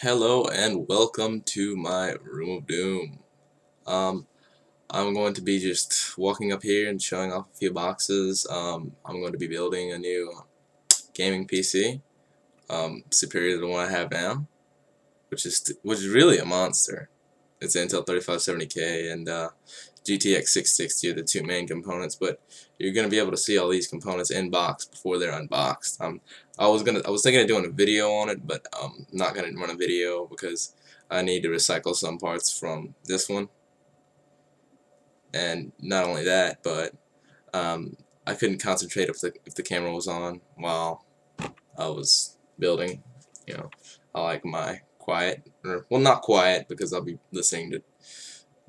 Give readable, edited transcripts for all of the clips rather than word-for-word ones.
Hello and welcome to my room of doom. Um, I'm going to be just walking up here and showing off a few boxes. I'm going to be building a new gaming PC, superior to the one I have now, which is really a monster. It's Intel 3570K and GTX 660 are the two main components, but you're going to be able to see all these components in box before they're unboxed. I was thinking of doing a video on it, but I'm not going to run a video because I need to recycle some parts from this one, and not only that, but I couldn't concentrate if the camera was on while I was building. You know, I like my quiet, or well, not quiet because I'll be listening to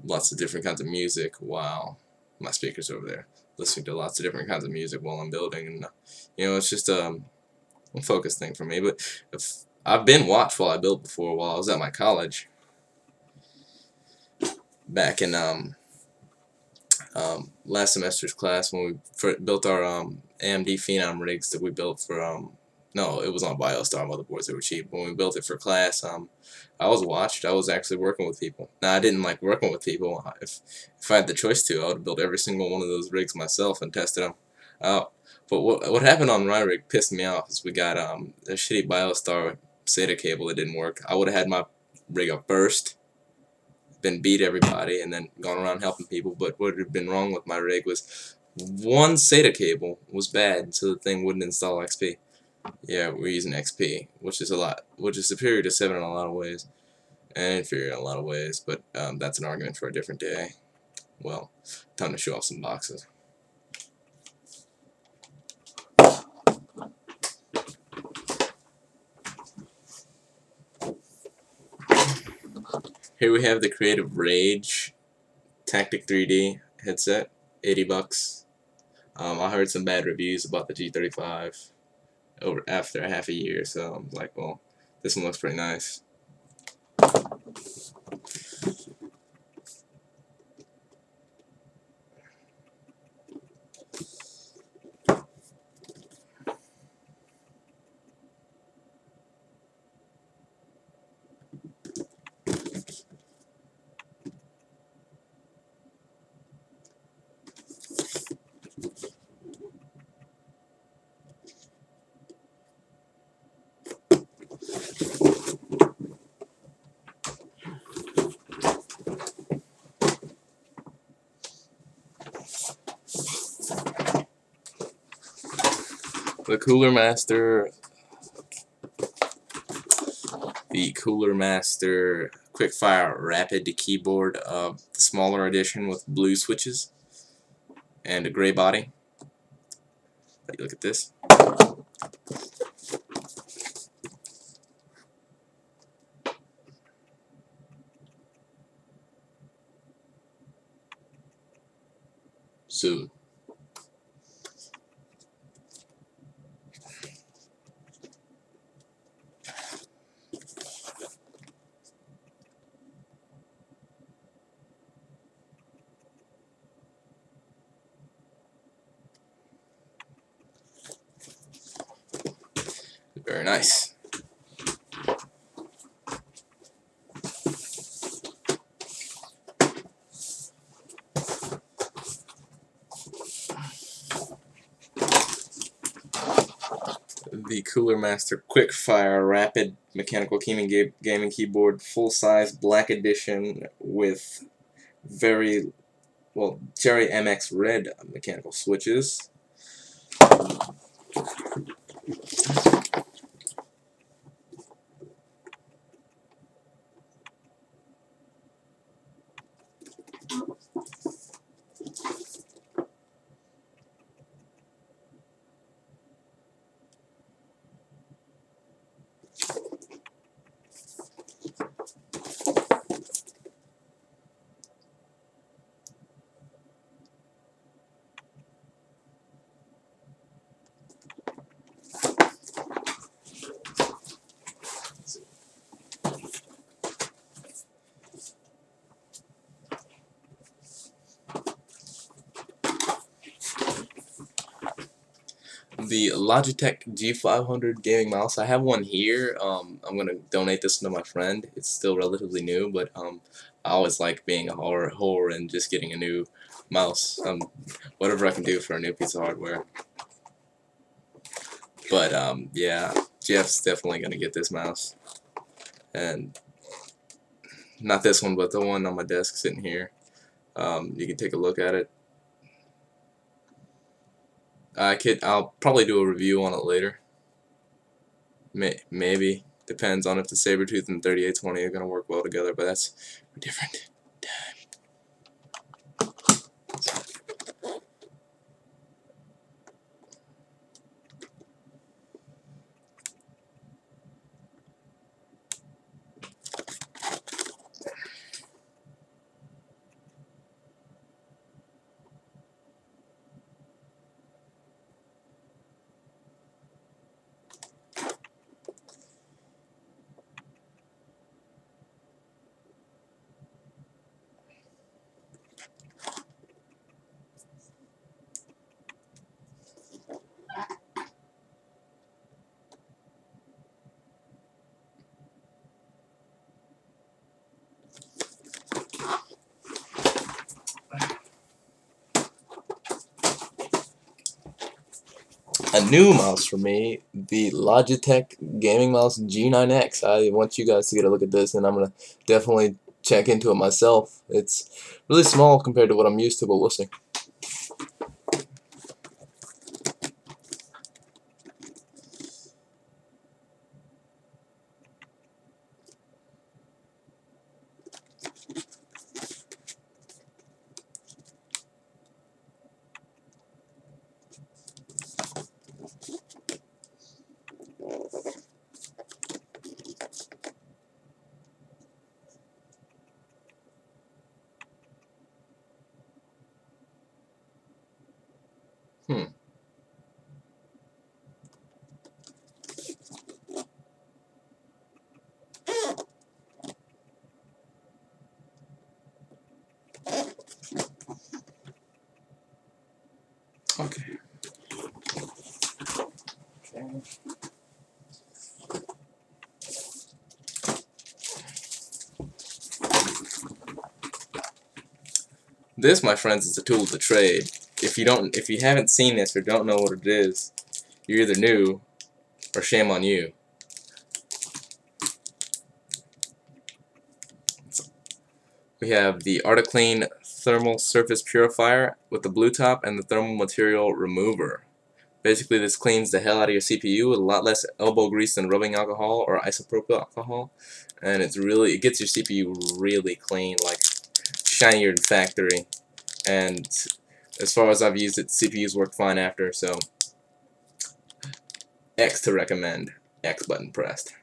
lots of different kinds of music while my speaker's over there, listening to lots of different kinds of music while I'm building, and it's just a focus thing for me. But if I've been watched while I built before, while I was at my college back in last semester's class when we built our AMD Phenom rigs that we built for no, it was on BioStar motherboards. They were cheap. When we built it for class, I was watched. I was actually working with people. Now, I didn't like working with people. If I had the choice to, I would build every single one of those rigs myself and tested them out. But what happened on my rig pissed me off is we got a shitty BioStar SATA cable that didn't work. I would have had my rig up first, been beat everybody, and then gone around helping people. But what had been wrong with my rig was one SATA cable was bad, so the thing wouldn't install XP. Yeah, we're using XP, which is superior to 7 in a lot of ways, and inferior in a lot of ways, but that's an argument for a different day. Well, time to show off some boxes. Here we have the Creative Rage Tactic 3D headset, 80 bucks. I heard some bad reviews about the G35 after half a year, so I'm like, well, this one looks pretty nice. The Cooler Master Quickfire Rapid keyboard, the smaller edition with blue switches and a gray body. Look at this. Soon. Very nice. The Cooler Master Quickfire Rapid Mechanical Gaming Keyboard, full-size black edition with very, well, Cherry MX red mechanical switches. The Logitech G500 gaming mouse. I have one here. I'm gonna donate this to my friend. It's still relatively new, but I always like being a whore and just getting a new mouse. Whatever I can do for a new piece of hardware. But yeah, Jeff's definitely gonna get this mouse, and not this one, but the one on my desk sitting here. You can take a look at it. I'll probably do a review on it later. Maybe. Depends on if the Sabertooth and 3820 are going to work well together, but that's a different time. A new mouse for me, the Logitech gaming mouse G9X. I want you guys to get a look at this, and I'm going to definitely check into it myself. It's really small compared to what I'm used to, but we'll see. Okay. This, my friends, is a tool of the trade. If you haven't seen this or don't know what it is, you're either new or shame on you. We have the ArtiClean Thermal Surface Purifier with the blue top and the thermal material remover. Basically, this cleans the hell out of your CPU with a lot less elbow grease than rubbing alcohol or isopropyl alcohol, and it gets your CPU really clean, like shinier than factory. And as far as I've used it, CPUs work fine after, so X to recommend, X button pressed.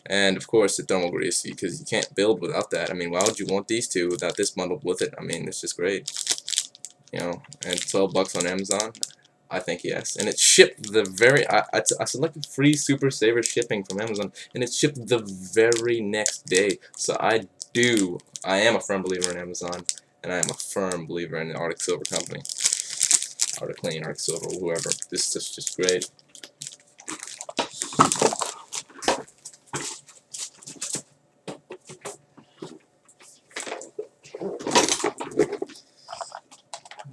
And of course the thermal grease, because you can't build without that. I mean, why would you want these two without this bundled with it? I mean, it's just great. You know, and $12 on Amazon, I think yes. And it's shipped the very, I selected free Super Saver shipping from Amazon, and it's shipped the very next day. So I am a firm believer in Amazon, and I am a firm believer in the Arctic Silver Company. ArtiClean, Arctic Silver, whoever. This is just great.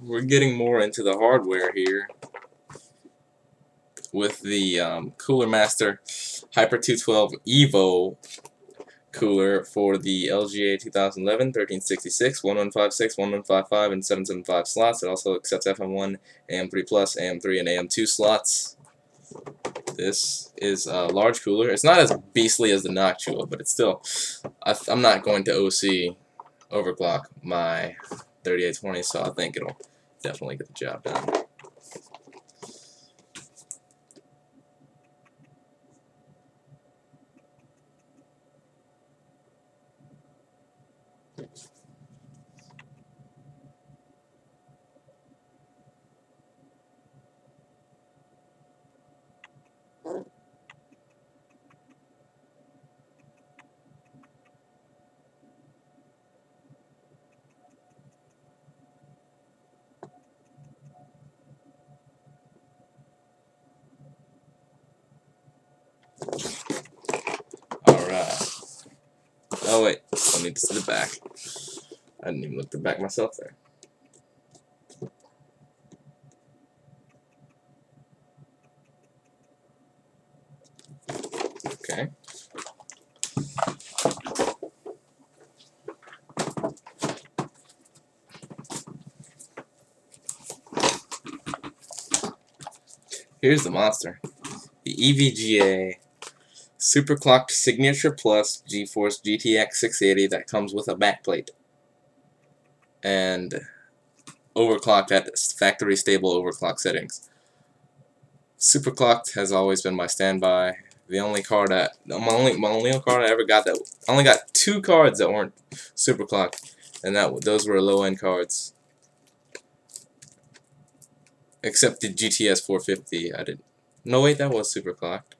We're getting more into the hardware here with the Cooler Master Hyper 212 Evo cooler for the LGA 2011, 1366, 1156, 1155, and 775 slots. It also accepts FM1, AM3+, AM3, and AM2 slots. This is a large cooler. It's not as beastly as the Noctua, but it's still, I'm not going to OC overclock my 3820, so I think it'll definitely get the job done. Oh wait, I need to see the back. I didn't even look at the back myself there. Okay. Here's the monster. The EVGA Superclocked Signature Plus GeForce GTX 680 that comes with a backplate. And overclocked at factory stable overclock settings. Superclocked has always been my standby. The only card that my only card I ever got that I only got 2 cards that weren't superclocked, and those were low-end cards. Except the GTS 450, I didn't. No wait, that was superclocked.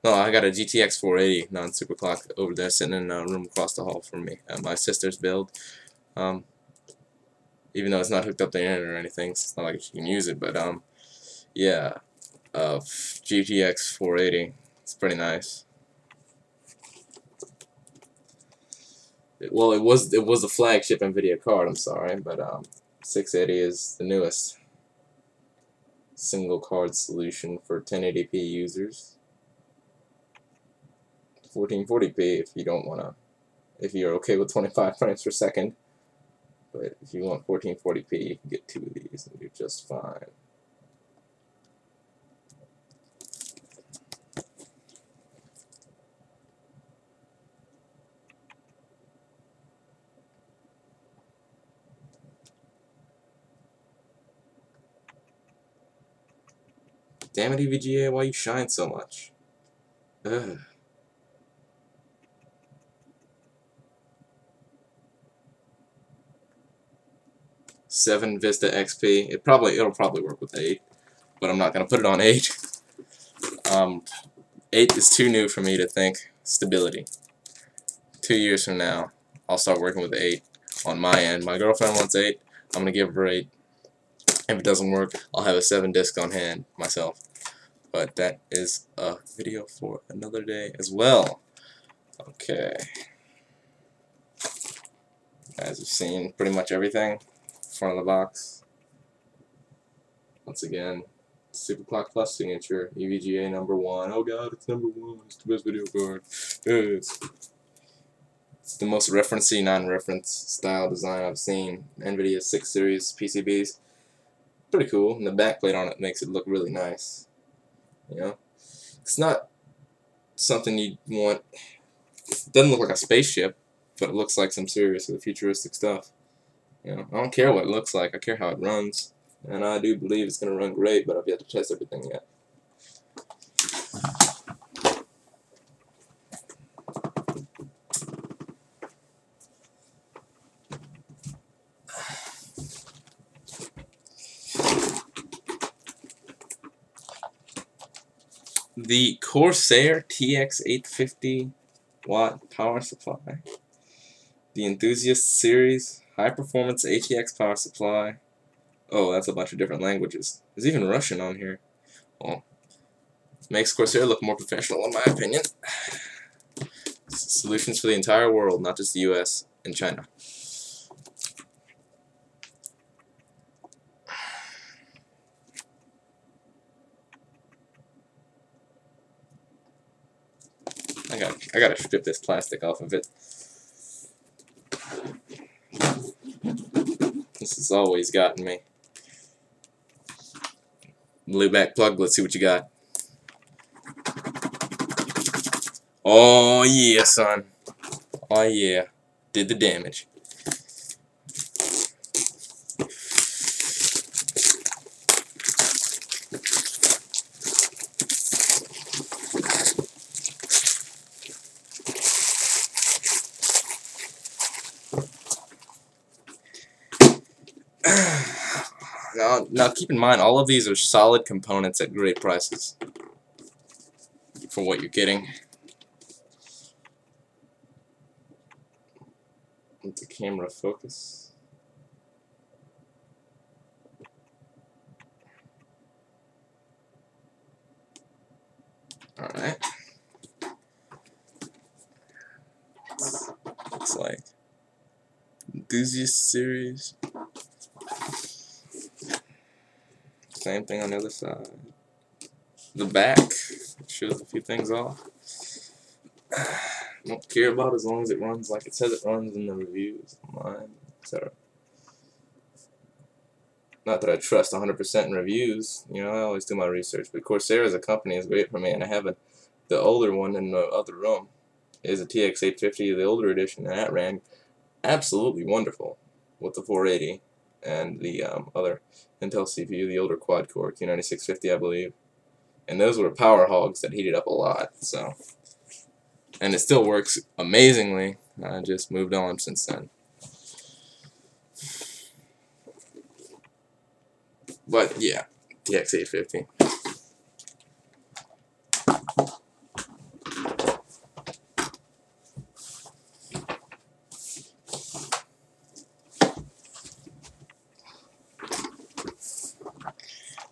No, I got a GTX 480 non-superclocked over there sitting in a room across the hall from me at my sister's build. Even though it's not hooked up to the internet or anything, so it's not like you can use it. But yeah, GTX 480. It's pretty nice. Well, it was the flagship NVIDIA card. I'm sorry, but 680 is the newest single card solution for 1080p users. 1440p if you don't wanna, if you're okay with 25 frames per second. But if you want 1440p, you can get 2 of these and you're just fine. Damn it, EVGA, why you shine so much? Ugh. Seven Vista XP. It'll probably work with 8, but I'm not gonna put it on 8. 8 is too new for me to think stability. 2 years from now, I'll start working with 8 on my end. My girlfriend wants 8. I'm gonna give her 8. If it doesn't work, I'll have a 7 disc on hand myself. But that is a video for another day as well. Okay. Guys have seen pretty much everything. Front of the box. Once again, Superclock Plus signature, EVGA #1. Oh god, it's #1. It's the best video card. It's the most referencey, non-reference style design I've seen. NVIDIA 6 series PCBs. Pretty cool. And the backplate on it makes it look really nice. You know? It's not something you want. It doesn't look like a spaceship, but it looks like some serious futuristic stuff. You know, I don't care what it looks like, I care how it runs. And I do believe it's going to run great, but I've yet to test everything yet. The Corsair TX 850 watt power supply. The Enthusiast Series high performance ATX power supply. Oh, that's a bunch of different languages. There's even Russian on here. Well, makes Corsair look more professional in my opinion. Solutions for the entire world, not just the US and China. I gotta strip this plastic off of it. This has always gotten me. Blue back plug, let's see what you got. Oh yeah, son. Oh yeah. Did the damage. Now keep in mind, all of these are solid components at great prices for what you're getting. Let the camera focus. Alright. Looks like Enthusiast series. Same thing on the other side. The back shows a few things off. Don't care about as long as it runs like it says it runs in the reviews online, etc. Not that I trust 100% in reviews, you know, I always do my research, but Corsair as a company is great for me, and I have the older one in the other room is a TX850, the older edition, and that ran absolutely wonderful with the 480 and the other Intel CPU, the older quad-core Q9650, I believe. And those were power hogs that heated up a lot, so. And it still works amazingly. I just moved on since then. But yeah, TX850.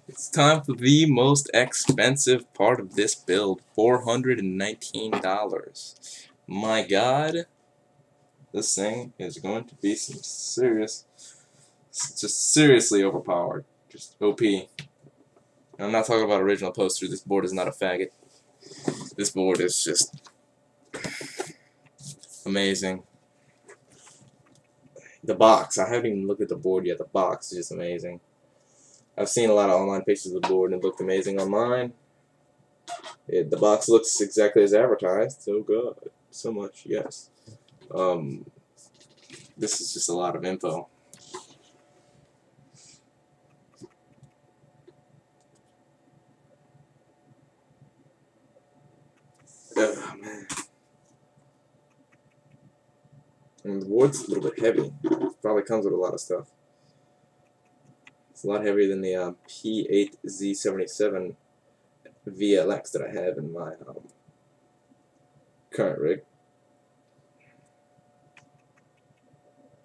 It's time for the most expensive part of this build, $419. My God, this thing is going to be some serious, just seriously overpowered, just OP. And I'm not talking about original poster. This board is not a faggot. This board is just amazing. The box, I haven't even looked at the board yet. The box is just amazing. I've seen a lot of online pictures of the board and it looked amazing online. The box looks exactly as advertised. Oh God, so much, yes. This is just a lot of info. Oh man. And the board's a little bit heavy. It probably comes with a lot of stuff. It's a lot heavier than the P8Z77 VLX that I have in my current rig.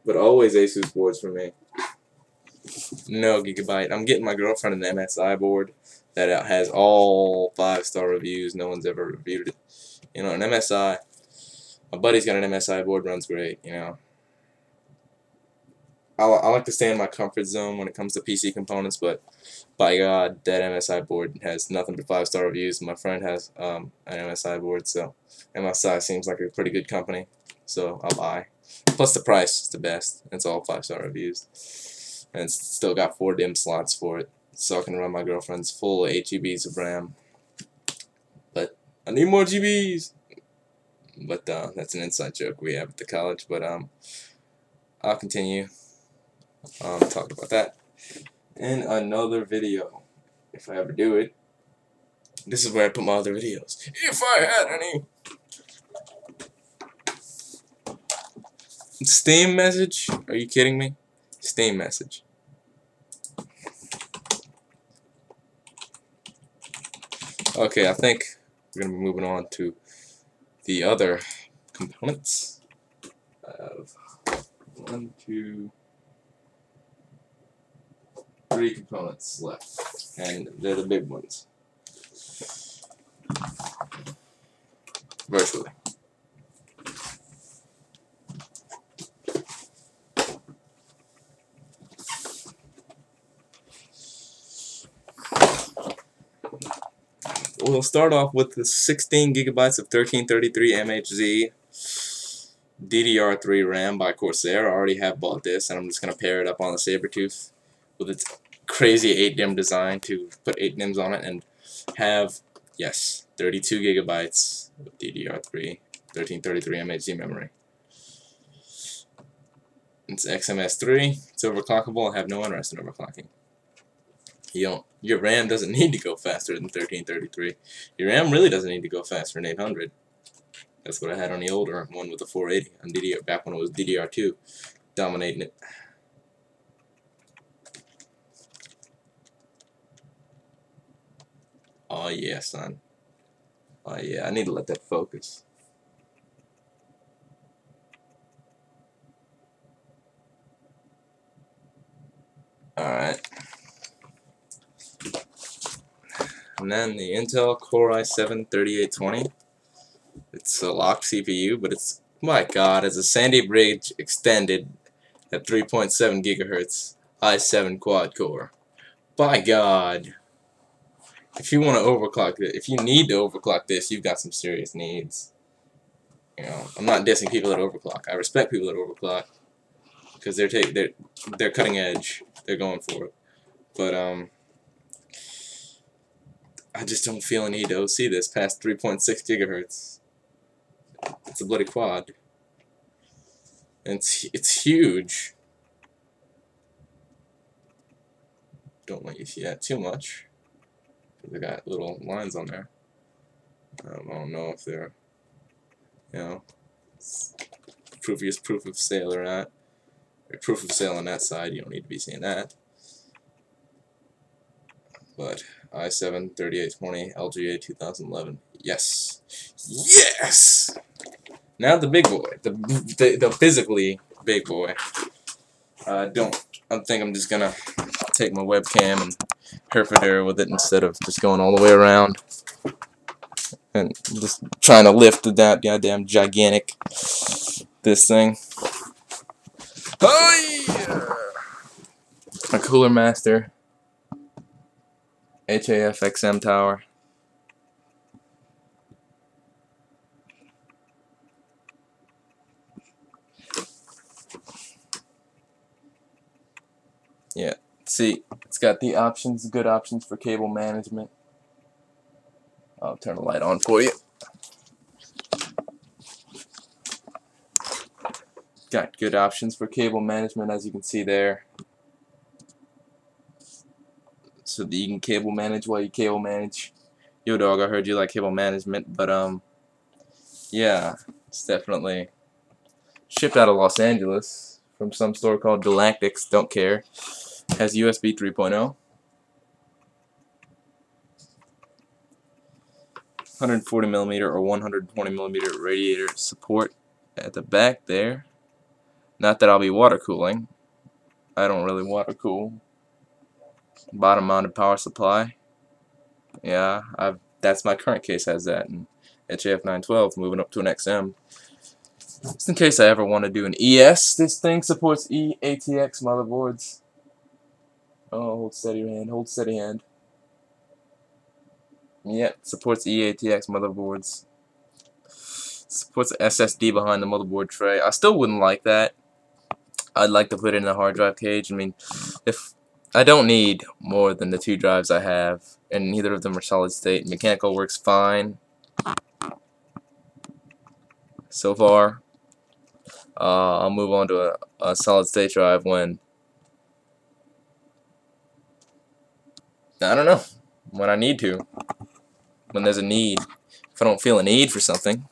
But always Asus boards for me. No Gigabyte. I'm getting my girlfriend an MSI board that has all 5-star reviews. No one's ever reviewed it. You know, an MSI. My buddy's got an MSI board, runs great, you know. I like to stay in my comfort zone when it comes to PC components, but by God, that MSI board has nothing but 5-star reviews. My friend has an MSI board, so MSI seems like a pretty good company, so I'll buy. Plus the price is the best. It's all 5-star reviews, and it's still got 4 DIMM slots for it, so I can run my girlfriend's full 8 GBs of RAM. But I need more GBs. But that's an inside joke we have at the college. But I'll continue talking about that in another video if I ever do it. This is where I put my other videos, if I had any. Steam message? Are you kidding me? Steam message. Okay, I think we're gonna be moving on to the other components. I have 1, 2, 3 components left, and they're the big ones. Virtually. We'll start off with the 16 gigabytes of 1333 MHz DDR3 RAM by Corsair. I already have bought this, and I'm just going to pair it up on the Sabertooth with its crazy 8-DIMM design to put 8 DIMMs on it and have, yes, 32 gigabytes of DDR3 1333 MHz memory. It's XMS3. It's overclockable. I have no interest in overclocking. Your RAM doesn't need to go faster than 1333. Your RAM really doesn't need to go faster than 800. That's what I had on the older one with the 480 on DDR, back when it was DDR2 dominating it. Oh yeah, son. Oh yeah, I need to let that focus. Alright. And then the Intel Core i7-3820. It's a locked CPU, but it's My God, as a Sandy Bridge extended at 3.7 gigahertz, i7 quad core. By God, if you want to overclock it, if you need to overclock this, you've got some serious needs. You know, I'm not dissing people that overclock. I respect people that overclock because they're cutting edge. They're going for it. But I just don't feel a need to OC this past 3.6 gigahertz. It's a bloody quad. And it's huge. Don't let you see that too much. They got little lines on there. I don't know if they're, you know, proof of sale or not. Or proof of sale on that side. You don't need to be seeing that. But i7 3820 LGA 2011. Yes, yes. Now the big boy, the physically big boy. I think I'm just gonna take my webcam and perpendicular with it instead of just going all the way around and just trying to lift that goddamn gigantic this thing. Oh yeah! A Cooler Master HAF XM tower. Yeah, see, it's got the options, good options for cable management. I'll turn the light on for you. Got good options for cable management, as you can see there. So that you can cable manage while you cable manage. Yo dog, I heard you like cable management, but yeah, it's definitely shipped out of Los Angeles from some store called Galactics, don't care. Has USB 3.0. 140mm or 120mm radiator support at the back there. Not that I'll be water cooling. I don't really water cool. Bottom mounted power supply. Yeah, that's my current case has that. And HAF 912 moving up to an XM. Just in case I ever want to do an ES, this thing supports eATX motherboards. Oh, hold steady hand, hold steady hand. Yep, supports eATX motherboards. Supports SSD behind the motherboard tray. I still wouldn't like that. I'd like to put it in a hard drive cage. I mean, if I don't need more than the 2 drives I have, and neither of them are solid state. Mechanical works fine so far. I'll move on to a solid state drive when, I don't know, when I need to. When there's a need. If I don't feel a need for something,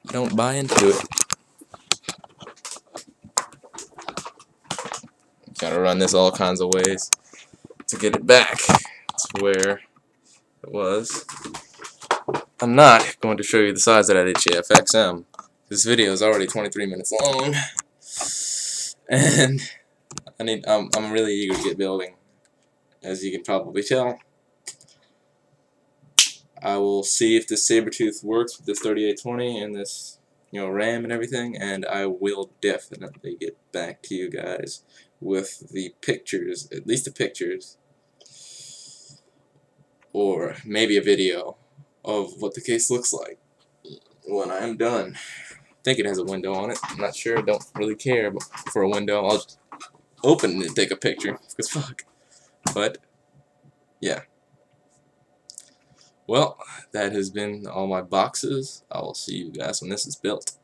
I don't buy into it. Gotta run this all kinds of ways to get it back to where it was. I'm not going to show you the size of that HAF XM. This video is already 23 minutes long, and I'm really eager to get building, as you can probably tell. I will see if this Sabertooth works with this 3820 and this, you know, RAM and everything, and I will definitely get back to you guys with the pictures, at least the pictures, or maybe a video of what the case looks like when I am done. I think it has a window on it. I'm not sure. Don't really care for a window. I'll just open it and take a picture, because fuck. But yeah. Well, that has been all my boxes. I will see you guys when this is built.